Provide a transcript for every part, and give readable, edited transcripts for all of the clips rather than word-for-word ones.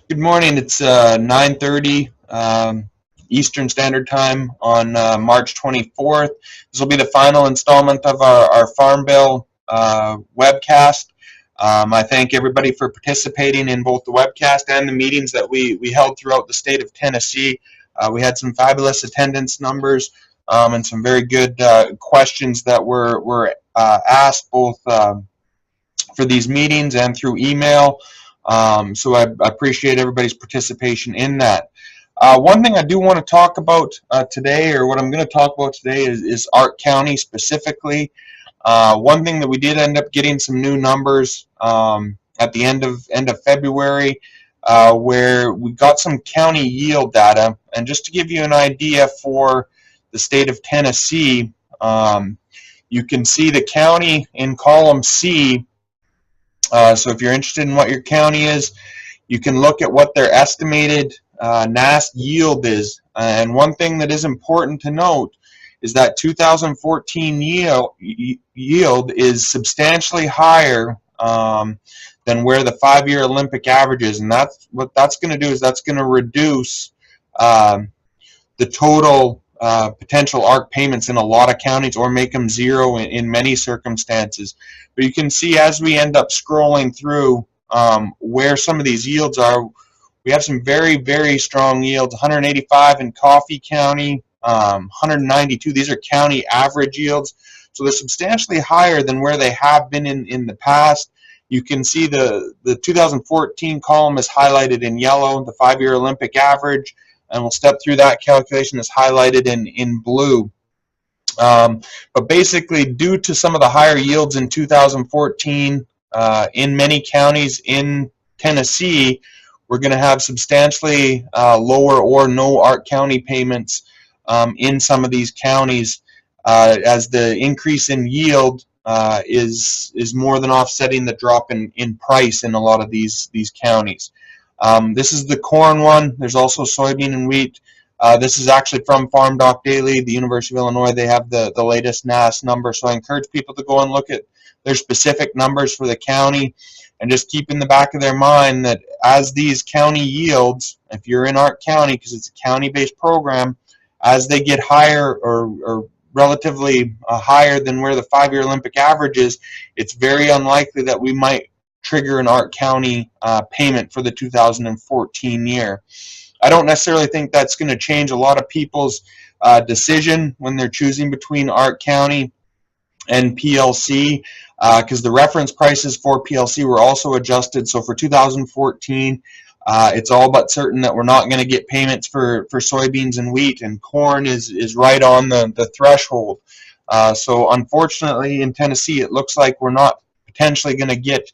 Good morning. It's 9:30 Eastern Standard Time on March 24th. This will be the final installment of our Farm Bill webcast. I thank everybody for participating in both the webcast and the meetings that we held throughout the state of Tennessee. We had some fabulous attendance numbers and some very good questions that were asked both for these meetings and through email. So I appreciate everybody's participation in that. One thing I do want to talk about today, or what I'm going to talk about today, is Ark County specifically. One thing that we did end up getting some new numbers at the end of February, where we got some county yield data, and just to give you an idea for the state of Tennessee, you can see the county in column C. So if you're interested in what your county is, you can look at what their estimated NAST yield is. And one thing that is important to note is that 2014 yield is substantially higher than where the 5-year Olympic average is. And that's what that's going to do, is that's going to reduce the total potential ARC payments in a lot of counties, or make them zero in many circumstances. But you can see as we end up scrolling through where some of these yields are, we have some very, very strong yields. 185 in Coffee County, 192. These are county average yields. So they're substantially higher than where they have been in the past. You can see the 2014 column is highlighted in yellow, the 5-year Olympic average, and we'll step through that calculation is highlighted in blue. But basically, due to some of the higher yields in 2014 in many counties in Tennessee, we're going to have substantially lower or no ARC County payments in some of these counties, as the increase in yield is more than offsetting the drop in price in a lot of these counties. This is the corn one. There's also soybean and wheat. This is actually from Farm Doc Daily, the University of Illinois. They have the latest NAST number, so I encourage people to go and look at their specific numbers for the county, and just keep in the back of their mind that as these county yields, if you're in Ark County, because it's a county-based program, as they get higher or relatively higher than where the 5-year Olympic average is, it's very unlikely that we might trigger an Ark County payment for the 2014 year. I don't necessarily think that's going to change a lot of people's decision when they're choosing between Ark County and PLC, because the reference prices for PLC were also adjusted. So for 2014, it's all but certain that we're not going to get payments for soybeans and wheat, and corn is right on the threshold. So unfortunately in Tennessee, it looks like we're not potentially going to get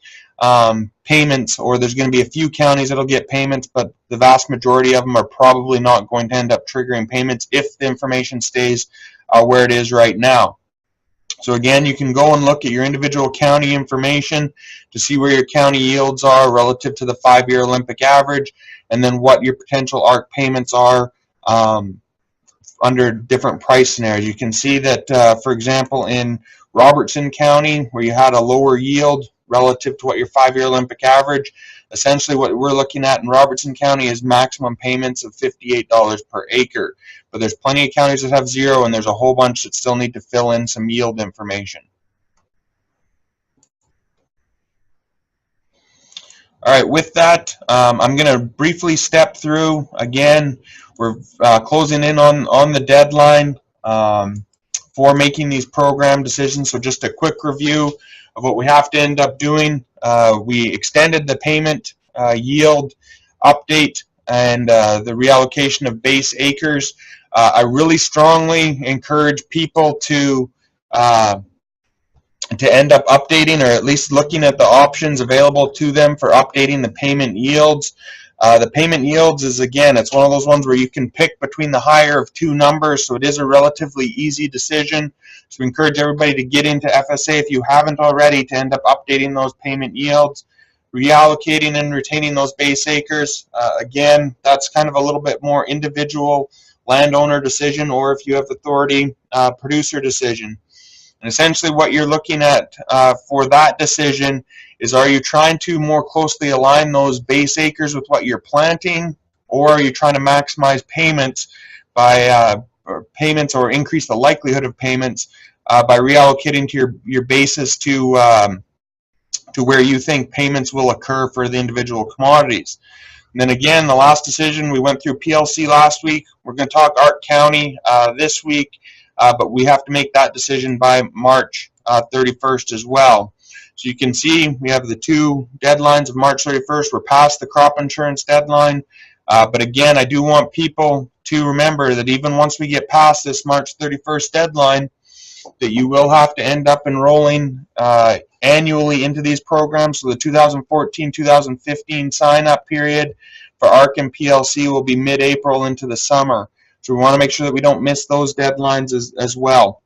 payments, or there's going to be a few counties that'll get payments, but the vast majority of them are probably not going to end up triggering payments if the information stays where it is right now. So again, you can go and look at your individual county information to see where your county yields are relative to the 5-year Olympic average, and then what your potential ARC payments are under different price scenarios. You can see that, for example, in Robertson County, where you had a lower yield relative to what your 5-year Olympic average, essentially what we're looking at in Robertson County is maximum payments of $58 per acre. But there's plenty of counties that have zero, and there's a whole bunch that still need to fill in some yield information. All right, with that, I'm going to briefly step through. Again, we're closing in on the deadline for making these program decisions. So just a quick review of what we have to end up doing. We extended the payment yield update and the reallocation of base acres. I really strongly encourage people to end up updating, or at least looking at the options available to them for updating the payment yields. The payment yields is, again, it's one of those ones where you can pick between the higher of two numbers, so it is a relatively easy decision. So we encourage everybody to get into FSA if you haven't already, to end up updating those payment yields, reallocating and retaining those base acres. Again, that's kind of a little bit more individual landowner decision, or if you have authority, producer decision. And essentially what you're looking at for that decision is, are you trying to more closely align those base acres with what you're planting, or are you trying to maximize payments by or increase the likelihood of payments by reallocating to your basis to where you think payments will occur for the individual commodities. And then again, the last decision, we went through PLC last week. We're going to talk Arc County this week, but we have to make that decision by March 31st as well. So you can see we have the two deadlines of March 31st. We're past the crop insurance deadline. But again, I do want people to remember that even once we get past this March 31st deadline, that you will have to end up enrolling annually into these programs. So the 2014-2015 sign-up period for ARC and PLC will be mid-April into the summer. So we want to make sure that we don't miss those deadlines as well.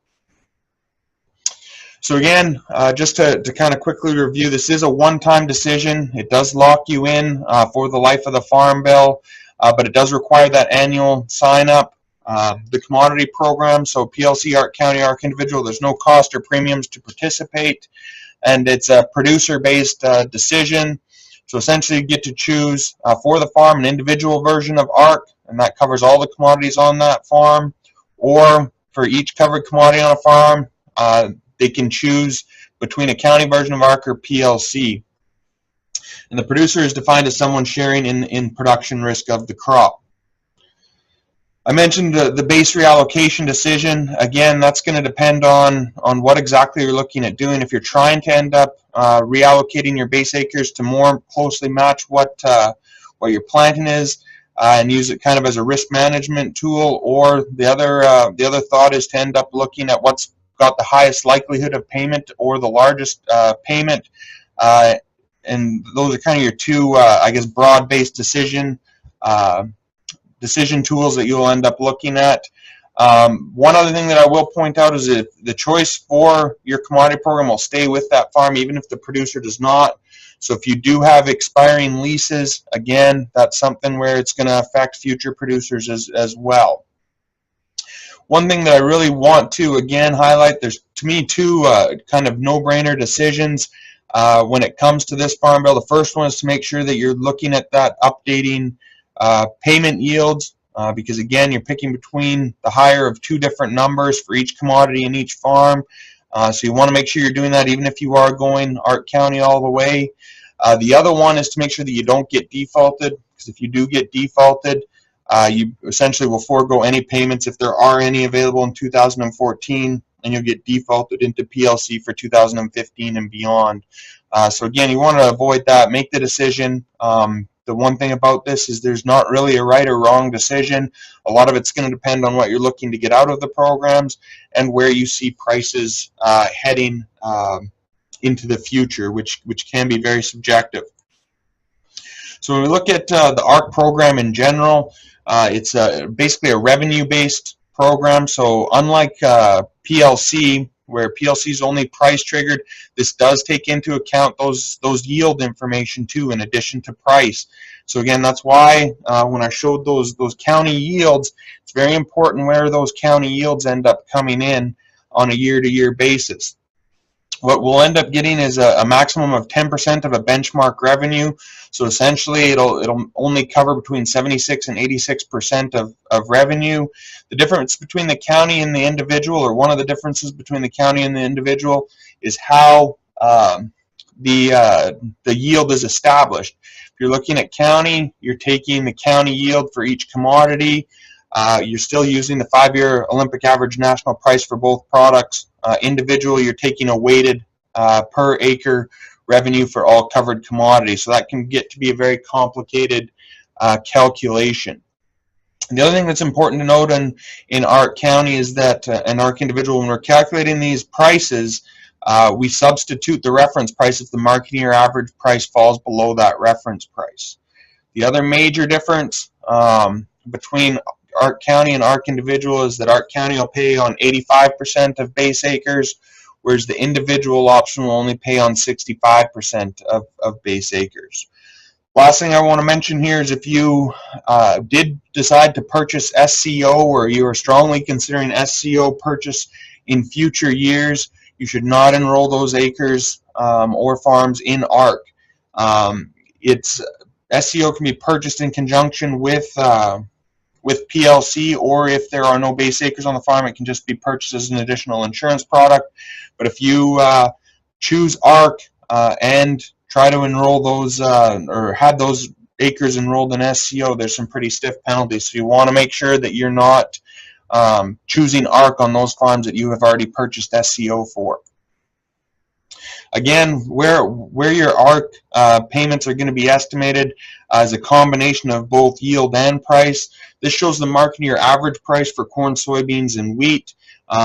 So again, just to kind of quickly review, this is a one-time decision. It does lock you in for the life of the Farm Bill, but it does require that annual sign-up. The commodity program, so PLC, ARC County, ARC Individual, there's no cost or premiums to participate, and it's a producer-based decision. So essentially you get to choose for the farm an individual version of ARC, and that covers all the commodities on that farm, or for each covered commodity on a farm, they can choose between a county version of ARC or PLC. And the producer is defined as someone sharing in production risk of the crop. I mentioned the base reallocation decision. Again, that's going to depend on what exactly you're looking at doing. If you're trying to end up reallocating your base acres to more closely match what your planting is, and use it kind of as a risk management tool, or the other thought is to end up looking at what's got the highest likelihood of payment or the largest payment, and those are kind of your two, I guess, broad-based decision tools that you'll end up looking at. One other thing that I will point out is that the choice for your commodity program will stay with that farm even if the producer does not. So if you do have expiring leases, again, that's something where it's going to affect future producers as well. One thing that I really want to, again, highlight, there's, to me, two kind of no-brainer decisions when it comes to this Farm Bill. The first one is to make sure that you're looking at that updating payment yields, because again, you're picking between the higher of two different numbers for each commodity in each farm. So you want to make sure you're doing that even if you are going ARC County all the way. The other one is to make sure that you don't get defaulted, because if you do get defaulted, you essentially will forego any payments if there are any available in 2014, and you'll get defaulted into PLC for 2015 and beyond. So again, you want to avoid that. Make the decision. The one thing about this is there's not really a right or wrong decision. A lot of it's going to depend on what you're looking to get out of the programs and where you see prices heading into the future, which can be very subjective. So when we look at the ARC program in general, it's basically a revenue-based program. So unlike PLC, where PLC is only price triggered, this does take into account those yield information too, in addition to price. So again, that's why when I showed those county yields, it's very important where those county yields end up coming in on a year-to-year basis. What we'll end up getting is a maximum of 10% of a benchmark revenue. So essentially, it'll only cover between 76 and 86% of revenue. The difference between the county and the individual, or one of the differences between the county and the individual, is how the yield is established. If you're looking at county, you're taking the county yield for each commodity. You're still using the 5-year Olympic average national price for both products. Individual, you're taking a weighted per acre revenue for all covered commodities. So that can get to be a very complicated calculation. And the other thing that's important to note in ARC County is that in ARC Individual, when we're calculating these prices, we substitute the reference price if the marketing or average price falls below that reference price. The other major difference between ARC County and ARC Individual is that ARC County will pay on 85% of base acres, whereas the individual option will only pay on 65% of base acres. Last thing I want to mention here is if you did decide to purchase SCO, or you are strongly considering SCO purchase in future years, you should not enroll those acres or farms in ARC. It's SCO can be purchased in conjunction with PLC, or if there are no base acres on the farm, it can just be purchased as an additional insurance product. But if you choose ARC and try to enroll those or had those acres enrolled in SCO, there's some pretty stiff penalties. So you want to make sure that you're not choosing ARC on those farms that you have already purchased SCO for. Again, where your ARC payments are going to be estimated as a combination of both yield and price. This shows the market year average price for corn, soybeans, and wheat.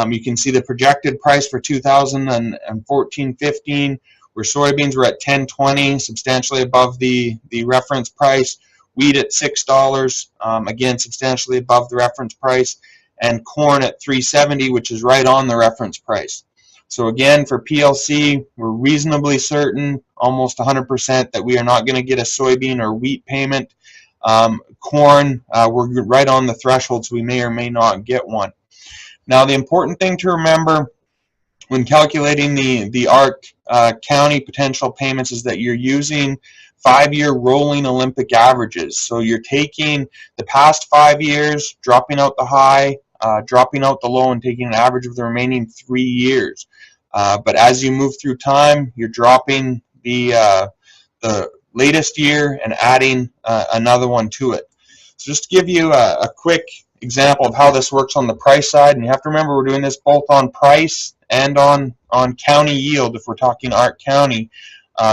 You can see the projected price for 2014-15, where soybeans were at $10.20, substantially above the reference price. Wheat at $6, again substantially above the reference price, and corn at $3.70, which is right on the reference price. So again, for PLC, we're reasonably certain, almost 100%, that we are not going to get a soybean or wheat payment. Corn, we're right on the threshold, so we may or may not get one. Now, the important thing to remember when calculating the ARC county potential payments is that you're using 5-year rolling Olympic averages. So you're taking the past 5 years, dropping out the high, dropping out the low, and taking an average of the remaining 3 years. But as you move through time, you're dropping the latest year and adding another one to it. So just to give you a quick example of how this works on the price side, and you have to remember we're doing this both on price and on county yield if we're talking ARC County.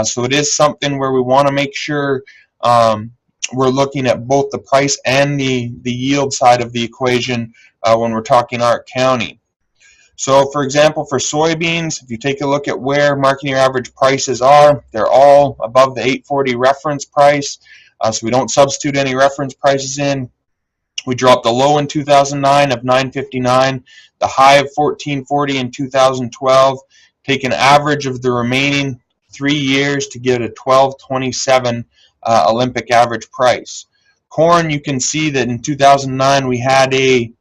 So it is something where we want to make sure we're looking at both the price and the yield side of the equation when we're talking ARC County. So for example, for soybeans, if you take a look at where market year average prices are, they're all above the 840 reference price. So we don't substitute any reference prices in. We dropped the low in 2009 of 959, the high of 1440 in 2012, take an average of the remaining 3 years to get a 1227 Olympic average price. Corn, you can see that in 2009 we had a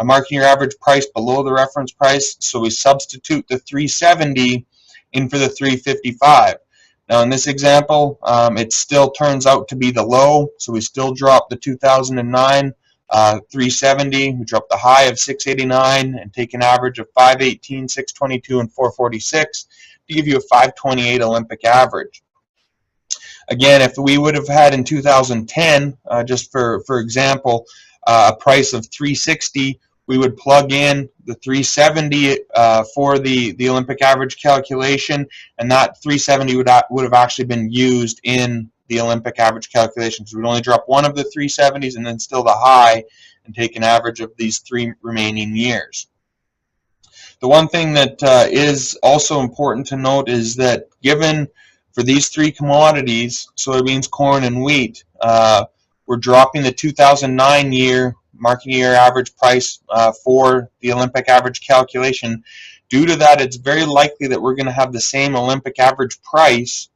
market year average price below the reference price, so we substitute the 370 in for the 355. Now in this example, it still turns out to be the low, so we still drop the 2009 370, we drop the high of 689 and take an average of 518, 622, and 446 to give you a 528 Olympic average. Again, if we would have had in 2010, just for example, a price of 360, we would plug in the 370 for the Olympic average calculation, and that 370 would have actually been used in the Olympic average calculation. So we'd only drop one of the 370s and then still the high and take an average of these 3 remaining years. The one thing that is also important to note is that given for these 3 commodities, soybeans, corn, and wheat, we're dropping the 2009 year market year average price for the Olympic average calculation. Due to that, it's very likely that we're going to have the same Olympic average price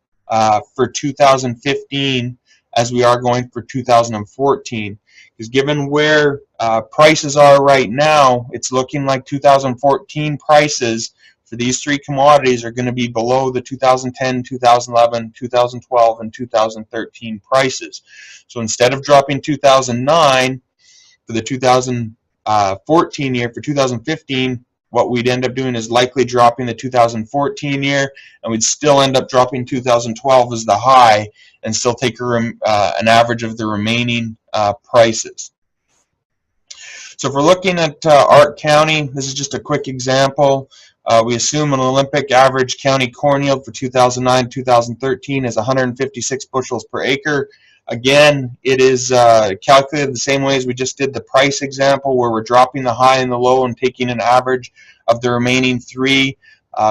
for 2015 as we are going for 2014. Because given where prices are right now, it's looking like 2014 prices for these 3 commodities are going to be below the 2010, 2011, 2012, and 2013 prices. So instead of dropping 2009 for the 2014 year, for 2015, what we'd end up doing is likely dropping the 2014 year, and we'd still end up dropping 2012 as the high and still take an average of the remaining prices. So if we're looking at ARC County, this is just a quick example. We assume an Olympic average county corn yield for 2009-2013 is 156 bushels per acre. Again, it is calculated the same way as we just did the price example, where we're dropping the high and the low and taking an average of the remaining 3.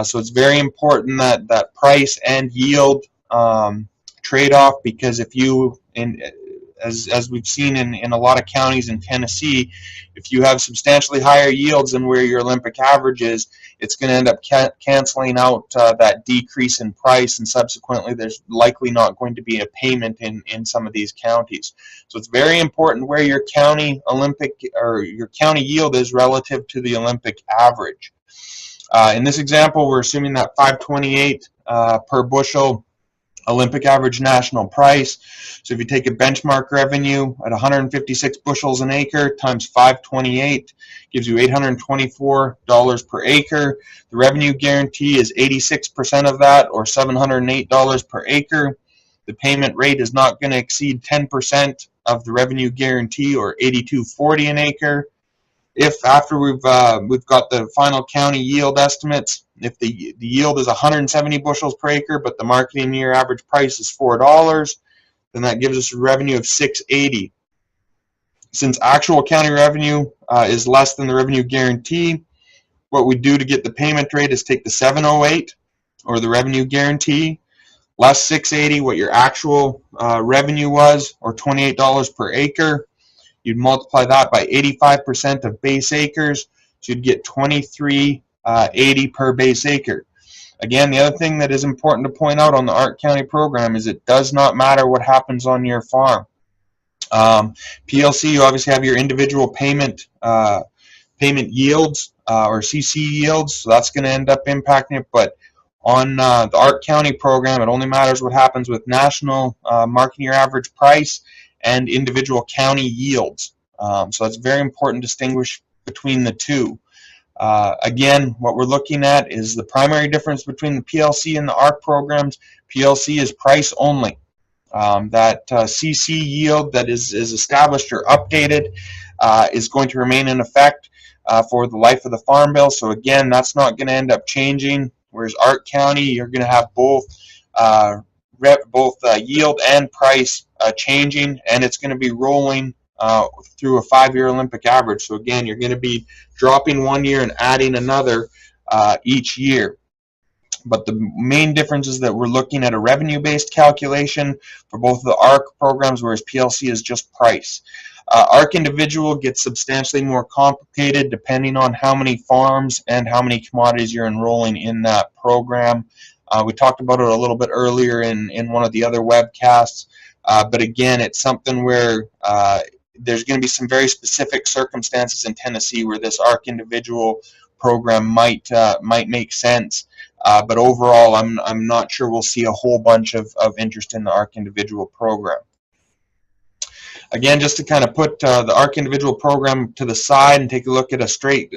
So it's very important that price and yield trade-off, because if you as we've seen in a lot of counties in Tennessee, if you have substantially higher yields than where your Olympic average is, it's going to end up canceling out that decrease in price, and subsequently there's likely not going to be a payment in some of these counties. So it's very important where your county Olympic or your county yield is relative to the Olympic average. In this example, we're assuming that 528 per bushel Olympic average national price. So if you take a benchmark revenue at 156 bushels an acre times 528, gives you $824 per acre. The revenue guarantee is 86% of that, or $708 per acre. The payment rate is not going to exceed 10% of the revenue guarantee, or $82.40 an acre. If after we've got the final county yield estimates, if the yield is 170 bushels per acre, but the marketing year average price is $4, then that gives us a revenue of $680. Since actual county revenue is less than the revenue guarantee, what we do to get the payment rate is take the 708, or the revenue guarantee, less 680, what your actual revenue was, or $28 per acre. You'd multiply that by 85% of base acres, so you'd get $23.80 per base acre. Again, the other thing that is important to point out on the Ark County program is it does not matter what happens on your farm. PLC, you obviously have your individual payment yields or CC yields, so that's going to end up impacting it. But on the Ark County program, it only matters what happens with national marketing year average price and individual county yields. So it's very important to distinguish between the two. Again, what we're looking at is the primary difference between the PLC and the ARC programs. PLC is price only. That CC yield that is established or updated is going to remain in effect for the life of the Farm Bill. So again, that's not going to end up changing. Whereas Ark County, you're going to have both yield and price changing, and it's going to be rolling through a 5-year Olympic average. So again, you're going to be dropping one year and adding another each year. But the main difference is that we're looking at a revenue-based calculation for both the ARC programs, whereas PLC is just price. ARC individual gets substantially more complicated depending on how many farms and how many commodities you're enrolling in that program. We talked about it a little bit earlier in one of the other webcasts, but again, it's something where there's going to be some very specific circumstances in Tennessee where this ARC individual program might make sense. But overall, I'm not sure we'll see a whole bunch of interest in the ARC individual program. Again, just to kind of put the ARC individual program to the side and take a look at a straight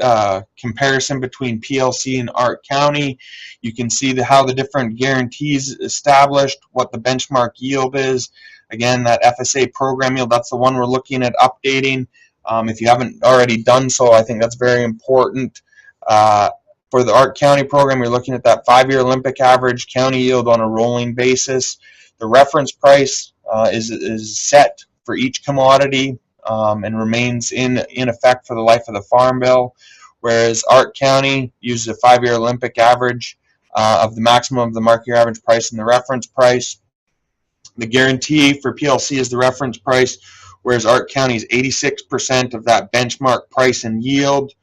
comparison between PLC and ARC County, you can see how the different guarantees established, what the benchmark yield is. Again, that FSA program yield, that's the one we're looking at updating. If you haven't already done so, I think that's very important. For the ARC County program, you're looking at that 5-year Olympic average county yield on a rolling basis. The reference price is set for each commodity and remains in effect for the life of the Farm Bill, whereas ARC County uses a 5-year Olympic average of the maximum of the market year average price and the reference price. The guarantee for PLC is the reference price, whereas ARC County is 86% of that benchmark price and yield.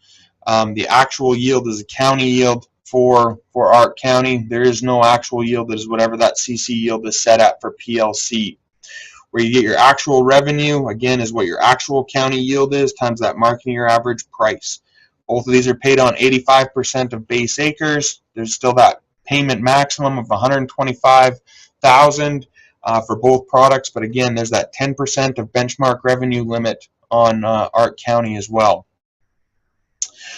The actual yield is a county yield for ARC County. There is no actual yield. That is whatever that CC yield is set at for PLC. Where you get your actual revenue, again, is what your actual county yield is times that marketing year average price. Both of these are paid on 85% of base acres. There's still that payment maximum of $125,000 for both products, but again, there's that 10% of benchmark revenue limit on ARC County as well.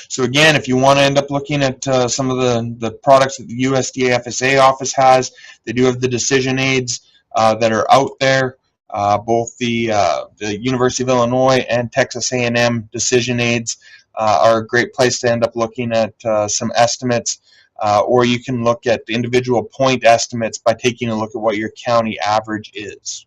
So again, if you want to end up looking at some of the products that the USDA FSA office has, they do have the decision aids that are out there. Both the University of Illinois and Texas A&M decision aids are a great place to end up looking at some estimates, or you can look at individual point estimates by taking a look at what your county average is.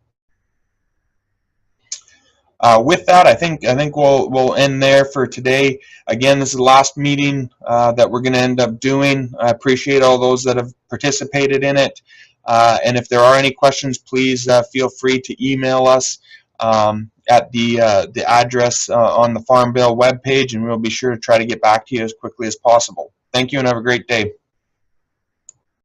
With that, I think we'll end there for today. Again, this is the last meeting that we're going to end up doing. I appreciate all those that have participated in it. And if there are any questions, please feel free to email us. at the address on the Farm Bill webpage, and we'll be sure to try to get back to you as quickly as possible. Thank you and have a great day.